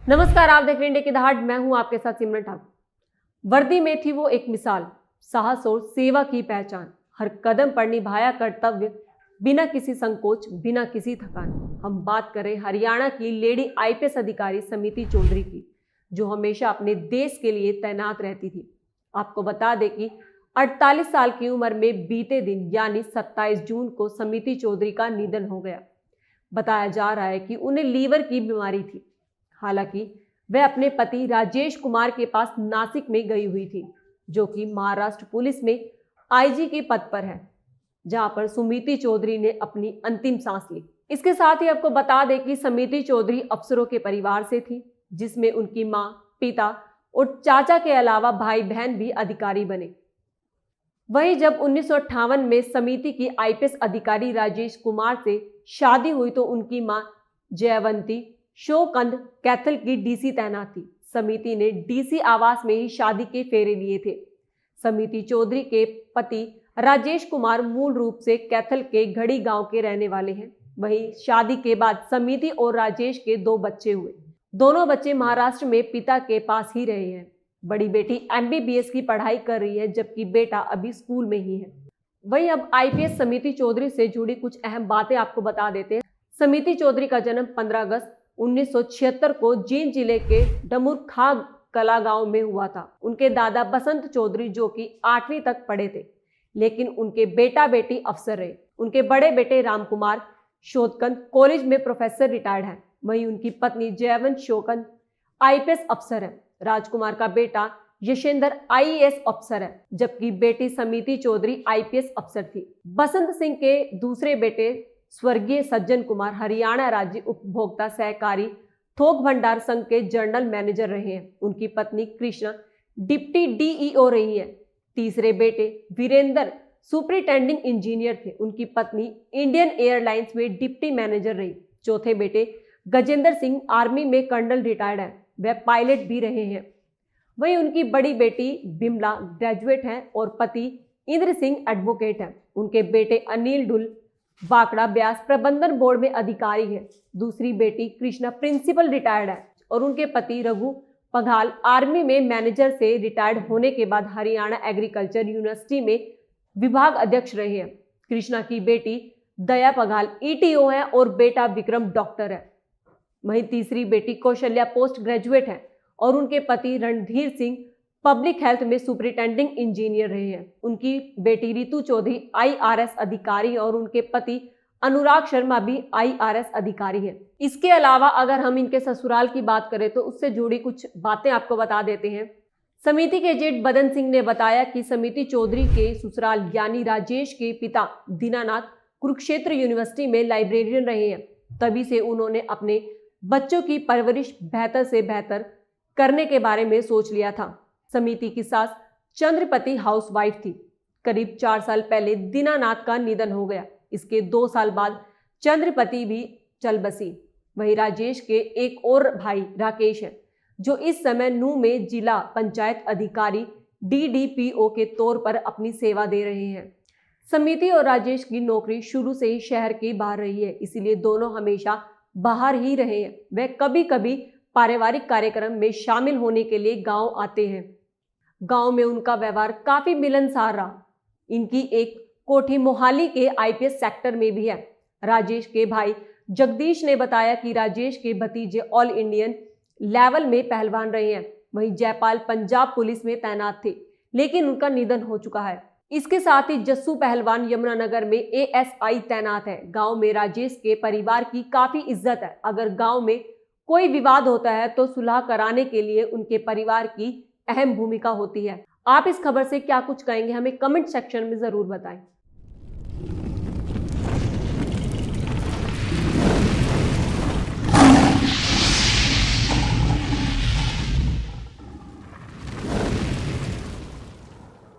नमस्कार, आप देख रहे हैं इंडिया की दहाड़। मैं हूं आपके साथ सिमरन ठाकुर। वर्दी में थी वो एक मिसाल, साहस और सेवा की पहचान। हर कदम पर निभाया कर्तव्य, बिना किसी संकोच, बिना किसी थकान। हम बात करें हरियाणा की लेडी आईपीएस अधिकारी समिति चौधरी की, जो हमेशा अपने देश के लिए तैनात रहती थी। आपको बता दें कि 48 साल की उम्र में बीते दिन यानी 27 जून को समिति चौधरी का निधन हो गया। बताया जा रहा है कि उन्हें लीवर की बीमारी थी। हालांकि वह अपने पति राजेश कुमार के पास नासिक में गई हुई थी, जो कि महाराष्ट्र पुलिस में आईजी के पद पर है, जहां पर समिति चौधरी ने अपनी अंतिम सांस ली। इसके साथ ही आपको बता दें कि समिति चौधरी अफसरों के परिवार से थी, जिसमें उनकी मां, पिता और चाचा के अलावा भाई बहन भी अधिकारी बने। वहीं जब 1958 में समिति की आईपीएस अधिकारी राजेश कुमार से शादी हुई तो उनकी मां जयवंती शोकंद कैथल की डीसी तैनात थी। समिति ने डीसी आवास में ही शादी के फेरे लिए थे। समिति चौधरी के पति राजेश कुमार मूल रूप से कैथल के घड़ी गांव के रहने वाले हैं। वहीं शादी के बाद समिति और राजेश के 2 बच्चे हुए। दोनों बच्चे महाराष्ट्र में पिता के पास ही रहे हैं। बड़ी बेटी एमबीबीएस की पढ़ाई कर रही है, जबकि बेटा अभी स्कूल में ही है। वहीं अब आईपीएस समिति चौधरी से जुड़ी कुछ अहम बातें आपको बता देते हैं। समिति चौधरी का जन्म 15 अगस्त 1976 को जींद जिले के डमुरखा कला गांव में हुआ था। उनके दादा बसंत चौधरी, जो कि 8वीं तक पढ़े थे, लेकिन उनके बेटा बेटी अफसर रहे। उनके बड़े बेटे रामकुमार शोधकंद कॉलेज में प्रोफेसर रिटायर्ड हैं। वहीं उनकी पत्नी जयवंत शोकंद आईपीएस अफसर है। राजकुमार का बेटा यशेंद्र आईएएस अफसर है, जबकि बेटी समिति चौधरी आईपीएस अफसर थी। बसंत सिंह के दूसरे बेटे स्वर्गीय सज्जन कुमार हरियाणा राज्य उपभोक्ता सहकारी थोक भंडार संघ के जनरल मैनेजर रहे हैं। उनकी पत्नी कृष्णा डिप्टी डीईओ रही है। तीसरे बेटे वीरेंद्र सुपरिटेंडिंग इंजीनियर थे। उनकी पत्नी इंडियन एयरलाइंस में डिप्टी मैनेजर रही। चौथे बेटे गजेंद्र सिंह आर्मी में कर्नल रिटायर्ड है, वह पायलट भी रहे हैं। वहीं उनकी बड़ी बेटी बिमला ग्रेजुएट हैं और पति इंद्र सिंह एडवोकेट हैं। उनके बेटे अनिल डुल बाकड़ा ब्यास प्रबंधन बोर्ड में अधिकारी है। दूसरी बेटी कृष्णा प्रिंसिपल रिटायर्ड है और उनके पति रघु पघाल आर्मी में मैनेजर से रिटायर्ड होने के बाद हरियाणा एग्रीकल्चर यूनिवर्सिटी में विभाग अध्यक्ष रहे हैं। कृष्णा की बेटी दया पघाल ईटीओ है और बेटा विक्रम डॉक्टर है। वहीं तीसरी बेटी कौशल्या पोस्ट ग्रेजुएट है और उनके पति रणधीर सिंह पब्लिक हेल्थ में सुपरिटेंडिंग इंजीनियर रहे हैं। उनकी बेटी रितु चौधरी आईआरएस अधिकारी और उनके पति अनुराग शर्मा भी आईआरएस अधिकारी हैं। इसके अलावा अगर हम इनके ससुराल की बात करें तो उससे जुड़ी कुछ बातें आपको बता देते हैं। समिति के जेठ बदन सिंह ने बताया कि समिति चौधरी के ससुराल यानी राजेश के पिता दीनानाथ कुरुक्षेत्र यूनिवर्सिटी में लाइब्रेरियन रहे हैं। तभी से उन्होंने अपने बच्चों की परवरिश बेहतर से बेहतर करने के बारे में सोच लिया था। समिति की सास चंद्रपति हाउसवाइफ थी। करीब 4 साल पहले दीनानाथ का निधन हो गया। इसके 2 साल बाद चंद्रपति भी चल बसी। वहीं राजेश के एक और भाई राकेश है, जो इस समय नूह में जिला पंचायत अधिकारी डीडीपीओ के तौर पर अपनी सेवा दे रहे हैं। समिति और राजेश की नौकरी शुरू से ही शहर के बाहर रही है, इसीलिए दोनों हमेशा बाहर ही रहे हैं। वह कभी कभी पारिवारिक कार्यक्रम में शामिल होने के लिए गांव आते हैं। गांव में उनका व्यवहार काफी मिलनसार रहा। इनकी एक कोठी मोहाली के आईपीएस सेक्टर में भी है। राजेश के भाई जगदीश ने बताया कि राजेश के भतीजे ऑल इंडियन लेवल में पहलवान रहे हैं। वहीं जयपाल पंजाब पुलिस में तैनात थे, लेकिन उनका निधन हो चुका है। इसके साथ ही जस्सू पहलवान यमुनानगर में एएसआई तैनात है। गांव में राजेश के परिवार की काफी इज्जत है। अगर गांव में कोई विवाद होता है तो सुलह कराने के लिए उनके परिवार की अहम भूमिका होती है। आप इस खबर से क्या कुछ कहेंगे, हमें कमेंट सेक्शन में जरूर बताएं।